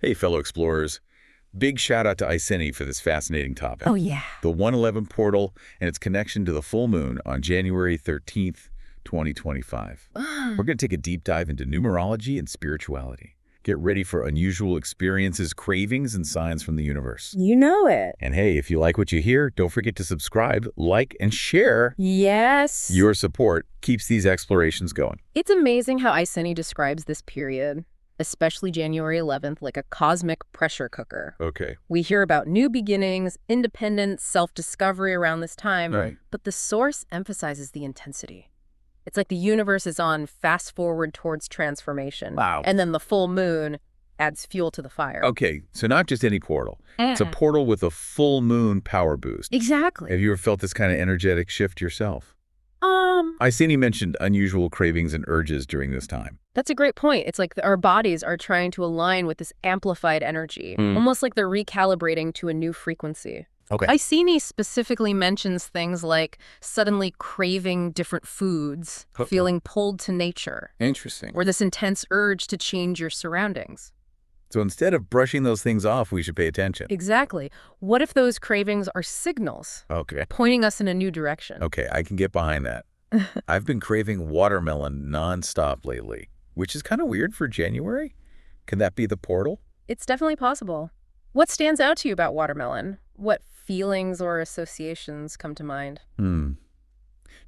Hey, fellow explorers. Big shout out to Iceni for this fascinating topic. Oh, yeah. The 111 portal and its connection to the full moon on January 13th, 2025. We're going to take a deep dive into numerology and spirituality. Get ready for unusual experiences, cravings, and signs from the universe. You know it. And hey, if you like what you hear, don't forget to subscribe, like, and share. Yes. Your support keeps these explorations going. It's amazing how Iceni describes this period, especially January 11th, like a cosmic pressure cooker. Okay. We hear about new beginnings, independence, self-discovery around this time, Right. but the source emphasizes the intensity. It's like the universe is on fast forward towards transformation. Wow. And then the full moon adds fuel to the fire. Okay, so not just any portal. It's a portal with a full moon power boost. Exactly. Have you ever felt this kind of energetic shift yourself? Iceni mentioned unusual cravings and urges during this time. That's a great point. It's like our bodies are trying to align with this amplified energy, almost like they're recalibrating to a new frequency. Okay. Iceni specifically mentions things like suddenly craving different foods, feeling pulled to nature, Interesting. or this intense urge to change your surroundings. So instead of brushing those things off, we should pay attention. Exactly. What if those cravings are signals Okay. pointing us in a new direction? Okay, I can get behind that. I've been craving watermelon nonstop lately, which is kind of weird for January. Can that be the portal? It's definitely possible. What stands out to you about watermelon? What feelings or associations come to mind?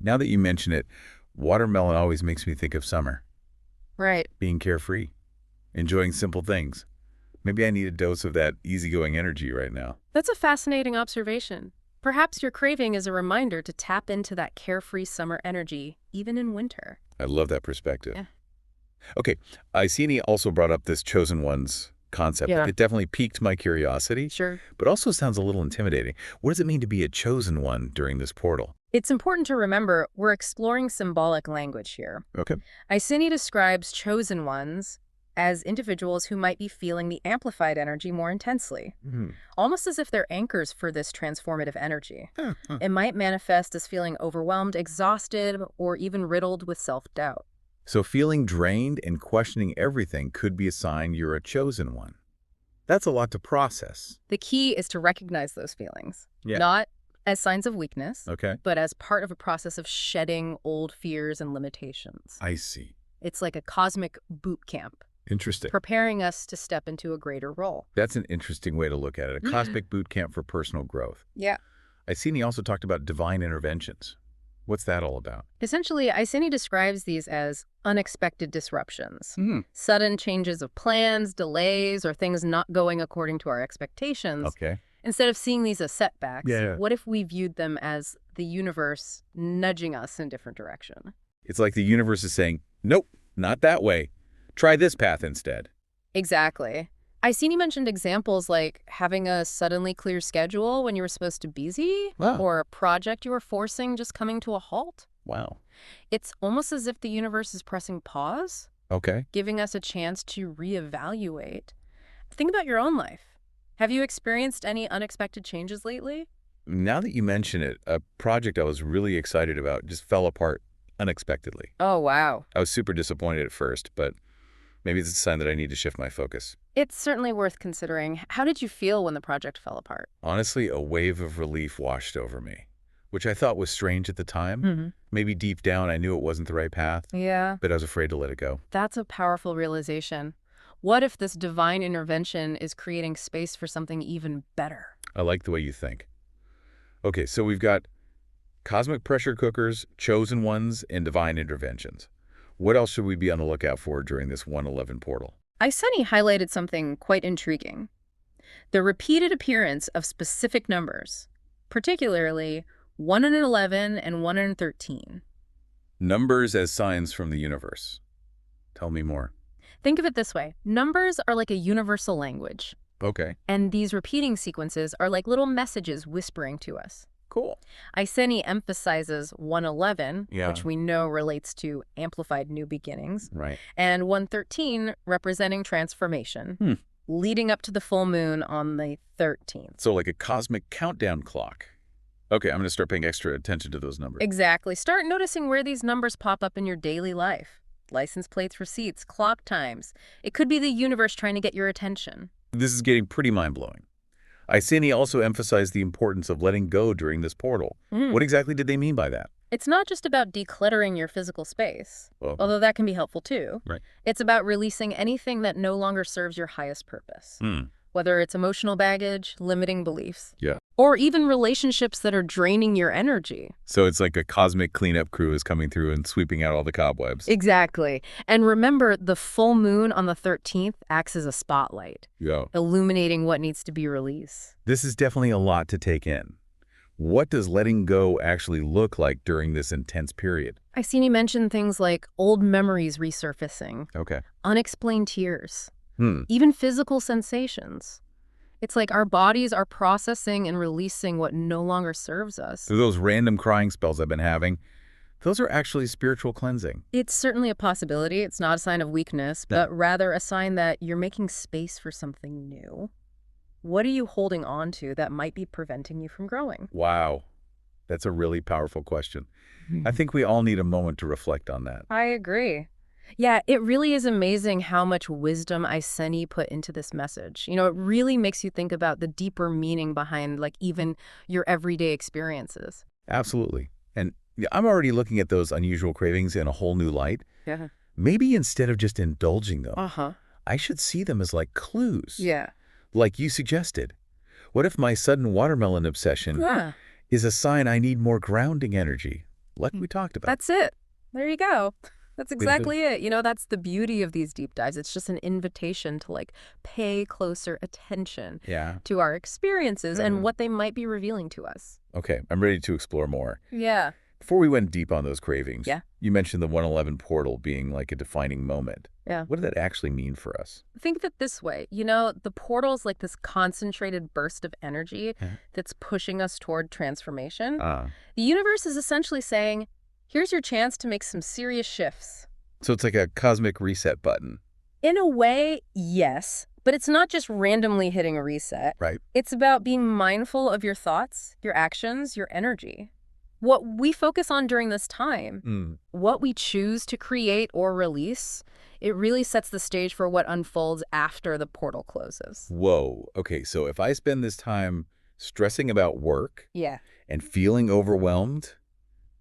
Now that you mention it, watermelon always makes me think of summer, Right. being carefree, enjoying simple things. Maybe I need a dose of that easygoing energy right now. That's a fascinating observation. Perhaps your craving is a reminder to tap into that carefree summer energy, even in winter. I love that perspective. Yeah. Okay, Iceni also brought up this chosen ones concept. Yeah. It definitely piqued my curiosity, Sure. but also sounds a little intimidating. What does it mean to be a chosen one during this portal? It's important to remember we're exploring symbolic language here. Okay. Iceni describes chosen ones as individuals who might be feeling the amplified energy more intensely, almost as if they're anchors for this transformative energy. It might manifest as feeling overwhelmed, exhausted, or even riddled with self-doubt. So feeling drained and questioning everything could be a sign you're a chosen one. That's a lot to process. The key is to recognize those feelings, Yeah. not as signs of weakness, Okay. but as part of a process of shedding old fears and limitations. I see. It's like a cosmic boot camp, Interesting. preparing us to step into a greater role. That's an interesting way to look at it. A cosmic boot camp for personal growth. Yeah. Iceni also talked about divine interventions. What's that all about? Essentially, Iceni describes these as unexpected disruptions. Sudden changes of plans, delays, or things not going according to our expectations. Okay. Instead of seeing these as setbacks, Yeah. what if we viewed them as the universe nudging us in a different direction? It's like the universe is saying, nope, not that way. Try this path instead. Exactly. Iceni mentioned examples like having a suddenly clear schedule when you were supposed to be busy, Wow. or a project you were forcing just coming to a halt. Wow. It's almost as if the universe is pressing pause, Okay. giving us a chance to reevaluate. Think about your own life. Have you experienced any unexpected changes lately? Now that you mention it, a project I was really excited about just fell apart unexpectedly. Oh, wow. I was super disappointed at first, but maybe it's a sign that I need to shift my focus. It's certainly worth considering. How did you feel when the project fell apart? Honestly, a wave of relief washed over me, which I thought was strange at the time. Maybe deep down I knew it wasn't the right path, Yeah, but I was afraid to let it go. that's a powerful realization. What if this divine intervention is creating space for something even better? I like the way you think. Okay, so we've got cosmic pressure cookers, chosen ones, and divine interventions. What else should we be on the lookout for during this 111 portal? Iceni highlighted something quite intriguing. The repeated appearance of specific numbers, particularly 111 and 113. Numbers as signs from the universe. Tell me more. Think of it this way. Numbers are like a universal language, Okay, and these repeating sequences are like little messages whispering to us. cool. Iceni emphasizes 111, Yeah. which we know relates to amplified new beginnings, Right. and 113 representing transformation, leading up to the full moon on the 13th. So like a cosmic countdown clock. Okay, I'm going to start paying extra attention to those numbers. Exactly. Start noticing where these numbers pop up in your daily life. License plates, receipts, clock times. It could be the universe trying to get your attention. This is getting pretty mind-blowing. Iceni also emphasized the importance of letting go during this portal. What exactly did they mean by that? It's not just about decluttering your physical space, Well, although that can be helpful too. right. It's about releasing anything that no longer serves your highest purpose, Hmm. whether it's emotional baggage, limiting beliefs, Yeah. or even relationships that are draining your energy. So it's like a cosmic cleanup crew is coming through and sweeping out all the cobwebs. Exactly. And remember, the full moon on the 13th acts as a spotlight, Yeah. illuminating what needs to be released. This is definitely a lot to take in. What does letting go actually look like during this intense period? I seen you mention things like old memories resurfacing, Okay. unexplained tears, Hmm. even physical sensations. It's like our bodies are processing and releasing what no longer serves us. So those random crying spells I've been having, those are actually spiritual cleansing. It's certainly a possibility. It's not a sign of weakness, No. but rather a sign that you're making space for something new. What are you holding on to that might be preventing you from growing? Wow. That's a really powerful question. I think we all need a moment to reflect on that. I agree. Yeah, it really is amazing how much wisdom Iceni put into this message. You know, it really makes you think about the deeper meaning behind, like, even your everyday experiences. Absolutely. And yeah, I'm already looking at those unusual cravings in a whole new light. Yeah. Maybe instead of just indulging them, Uh-huh. I should see them as like clues. Yeah. Like you suggested. What if my sudden watermelon obsession Yeah. is a sign I need more grounding energy, like we talked about? That's it. There you go. That's exactly it. You know, that's the beauty of these deep dives. It's just an invitation to, like, pay closer attention Yeah. to our experiences and what they might be revealing to us. Okay, I'm ready to explore more. Yeah. Before we went deep on those cravings, Yeah. you mentioned the 111 portal being like a defining moment. Yeah. What did that actually mean for us? Think of it this way. You know, the portal's like this concentrated burst of energy Yeah. that's pushing us toward transformation. Ah, The universe is essentially saying, here's your chance to make some serious shifts. so it's like a cosmic reset button. In a way, yes, but it's not just randomly hitting a reset. Right. It's about being mindful of your thoughts, your actions, your energy. What we focus on during this time, what we choose to create or release, it really sets the stage for what unfolds after the portal closes. Whoa. Okay, so if I spend this time stressing about work Yeah. and feeling overwhelmed,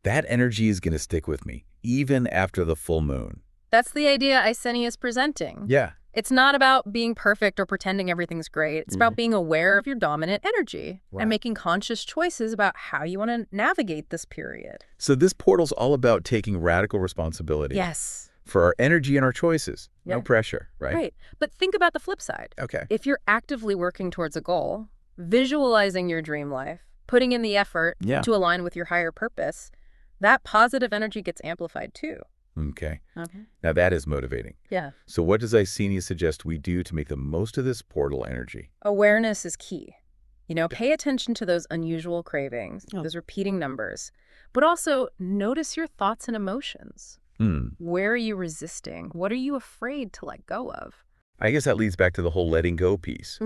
that energy is going to stick with me, even after the full moon. That's the idea Iceni is presenting. Yeah. It's not about being perfect or pretending everything's great. It's about being aware of your dominant energy Wow. and making conscious choices about how you want to navigate this period. So this portal's all about taking radical responsibility Yes. for our energy and our choices. No Yeah. pressure, right? Right. But think about the flip side. Okay. If you're actively working towards a goal, visualizing your dream life, putting in the effort Yeah. to align with your higher purpose, that positive energy gets amplified too. Okay. Okay. Now that is motivating. Yeah. So what does Iceni suggest we do to make the most of this portal energy? Awareness is key. You know, pay attention to those unusual cravings, Oh. those repeating numbers, but also notice your thoughts and emotions. Where are you resisting? What are you afraid to let go of? I guess that leads back to the whole letting go piece.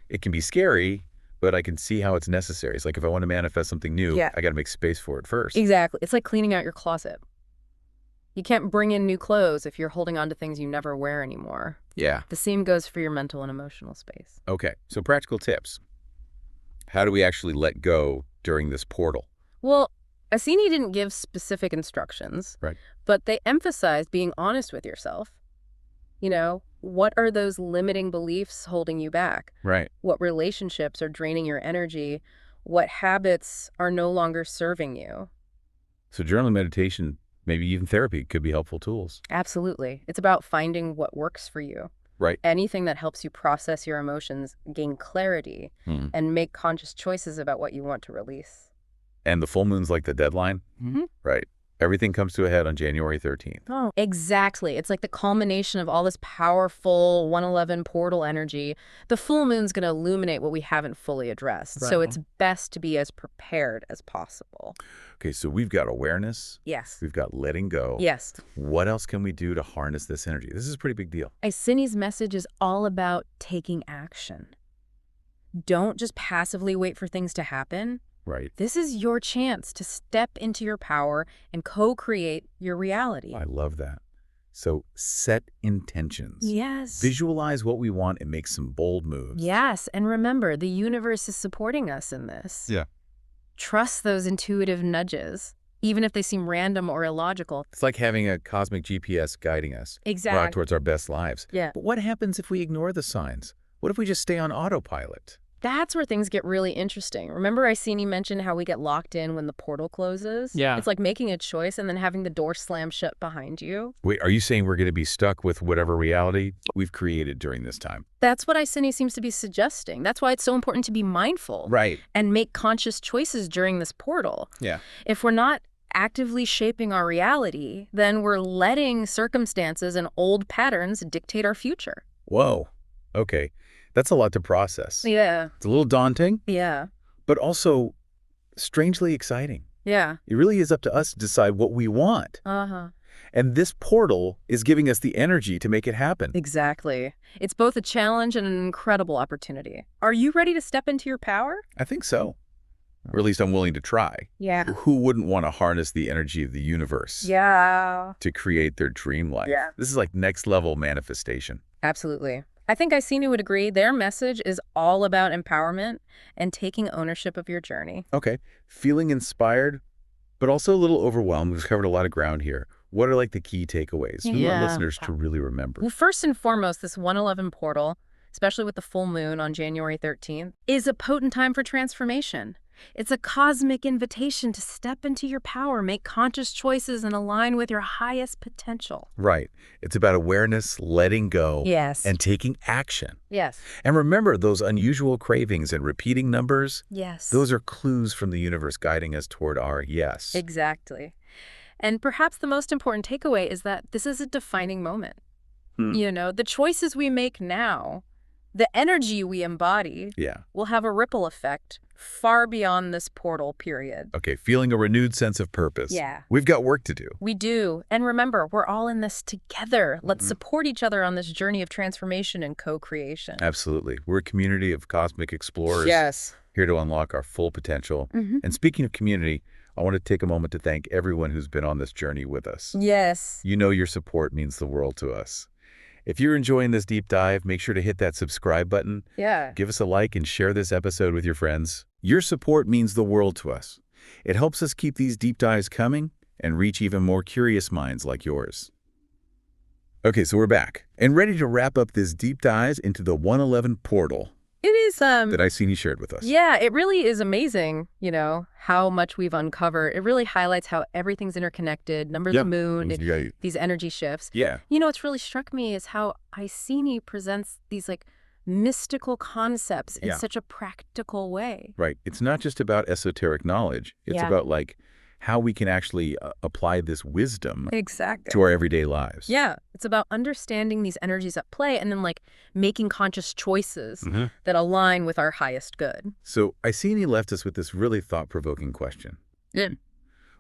It can be scary, but I can see how it's necessary. It's like if I want to manifest something new, Yeah. I got to make space for it first. Exactly. It's like cleaning out your closet. You can't bring in new clothes if you're holding on to things you never wear anymore. Yeah. The same goes for your mental and emotional space. Okay. So practical tips. How do we actually let go during this portal? Well, Iceni didn't give specific instructions, Right. but they emphasized being honest with yourself. You know, what are those limiting beliefs holding you back? Right. What relationships are draining your energy? What habits are no longer serving you? So journaling, meditation, maybe even therapy could be helpful tools. Absolutely. It's about finding what works for you. Right. Anything that helps you process your emotions, gain clarity, and make conscious choices about what you want to release. And the full moon's like the deadline? Right. Everything comes to a head on January 13th. Oh, exactly. It's like the culmination of all this powerful 111 portal energy. The full moon's going to illuminate what we haven't fully addressed. So it's best to be as prepared as possible. Okay, so we've got awareness. Yes. We've got letting go. Yes. What else can we do to harness this energy? This is a pretty big deal. Iceni's message is all about taking action. Don't just passively wait for things to happen. Right. This is your chance to step into your power and co-create your reality. I love that. So set intentions. Yes. Visualize what we want and make some bold moves. Yes, and remember, the universe is supporting us in this. Yeah. Trust those intuitive nudges, even if they seem random or illogical. It's like having a cosmic GPS guiding us Exactly. towards our best lives. Yeah. But what happens if we ignore the signs? What if we just stay on autopilot? That's where things get really interesting. Remember I seen you mention how we get locked in when the portal closes? Yeah. It's like making a choice and then having the door slam shut behind you. Wait, are you saying we're going to be stuck with whatever reality we've created during this time? That's what Iceni seems to be suggesting. That's why it's so important to be mindful. Right. And make conscious choices during this portal. Yeah. If we're not actively shaping our reality, then we're letting circumstances and old patterns dictate our future. Whoa. Okay. That's a lot to process. Yeah. It's a little daunting, Yeah. but also strangely exciting. Yeah. It really is up to us to decide what we want. Uh-huh. And this portal is giving us the energy to make it happen. Exactly. It's both a challenge and an incredible opportunity. Are you ready to step into your power? I think so. Or at least I'm willing to try. Yeah. Who wouldn't want to harness the energy of the universe Yeah. to create their dream life? Yeah. This is like next level manifestation. Absolutely. I think Iceni would agree. Their message is all about empowerment and taking ownership of your journey. Okay. Feeling inspired, but also a little overwhelmed. We've covered a lot of ground here. What are like the key takeaways we want listeners to really remember? Well, first and foremost, this 111 portal, especially with the full moon on January 13th, is a potent time for transformation. It's a cosmic invitation to step into your power, make conscious choices, and align with your highest potential. Right. It's about awareness, letting go, Yes. and taking action. Yes. And remember, those unusual cravings and repeating numbers, Yes. those are clues from the universe guiding us toward our yes. Exactly. And perhaps the most important takeaway is that this is a defining moment. You know, the choices we make now, the energy we embody, Yeah. will have a ripple effect far beyond this portal period. Okay, feeling a renewed sense of purpose. Yeah. We've got work to do. We do. And remember, we're all in this together. Let's support each other on this journey of transformation and co-creation. Absolutely. We're a community of cosmic explorers Yes. here to unlock our full potential. And speaking of community, I want to take a moment to thank everyone who's been on this journey with us. Yes. You know your support means the world to us. If you're enjoying this deep dive, make sure to hit that subscribe button. Yeah. Give us a like and share this episode with your friends. Your support means the world to us. It helps us keep these deep dives coming and reach even more curious minds like yours. Okay, so we're back and ready to wrap up this deep dive into the 111 portal It is, that Iceni shared with us. yeah, it really is amazing, you know, how much we've uncovered. It really highlights how everything's interconnected, number of the moon, these energy shifts. Yeah. You know, what's really struck me is how Iceni presents these, like, mystical concepts in such a practical way. Right. It's not just about esoteric knowledge. It's Yeah. about, like, how we can actually apply this wisdom Exactly. to our everyday lives. Yeah, it's about understanding these energies at play and then, like, making conscious choices that align with our highest good. So Iceni left us with this really thought-provoking question. Yeah.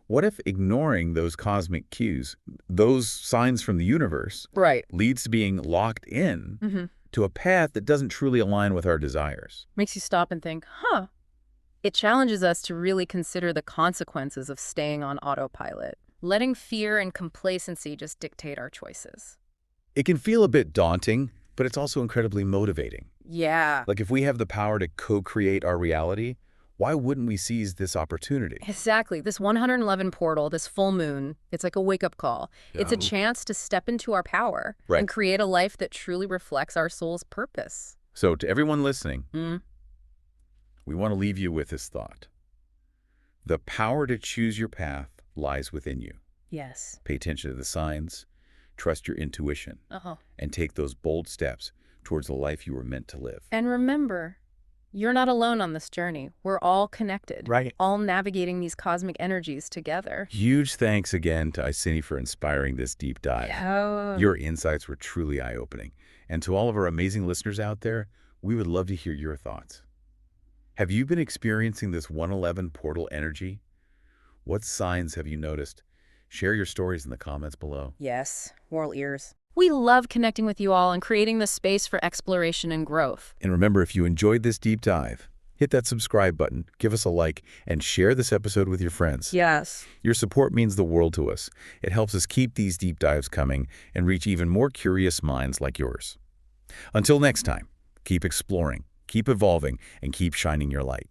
What if ignoring those cosmic cues, those signs from the universe, Right. leads to being locked in to a path that doesn't truly align with our desires? Makes you stop and think, huh. It challenges us to really consider the consequences of staying on autopilot, letting fear and complacency just dictate our choices. It can feel a bit daunting, but it's also incredibly motivating. Yeah. Like if we have the power to co-create our reality, why wouldn't we seize this opportunity? Exactly. This 111 portal, this full moon, it's like a wake-up call. It's a chance to step into our power and create a life that truly reflects our soul's purpose. So to everyone listening, we want to leave you with this thought. The power to choose your path lies within you. Yes. Pay attention to the signs, trust your intuition, Uh-huh. and take those bold steps towards the life you were meant to live. And remember, you're not alone on this journey. We're all connected. Right. All navigating these cosmic energies together. Huge thanks again to Iceni for inspiring this deep dive. Yeah. Your insights were truly eye-opening. And to all of our amazing listeners out there, we would love to hear your thoughts. Have you been experiencing this 111 portal energy? What signs have you noticed? Share your stories in the comments below. Yes, we're all ears. We love connecting with you all and creating the space for exploration and growth. And remember, if you enjoyed this deep dive, hit that subscribe button, give us a like, and share this episode with your friends. Yes. Your support means the world to us. It helps us keep these deep dives coming and reach even more curious minds like yours. Until next time, keep exploring, keep evolving, and keep shining your light.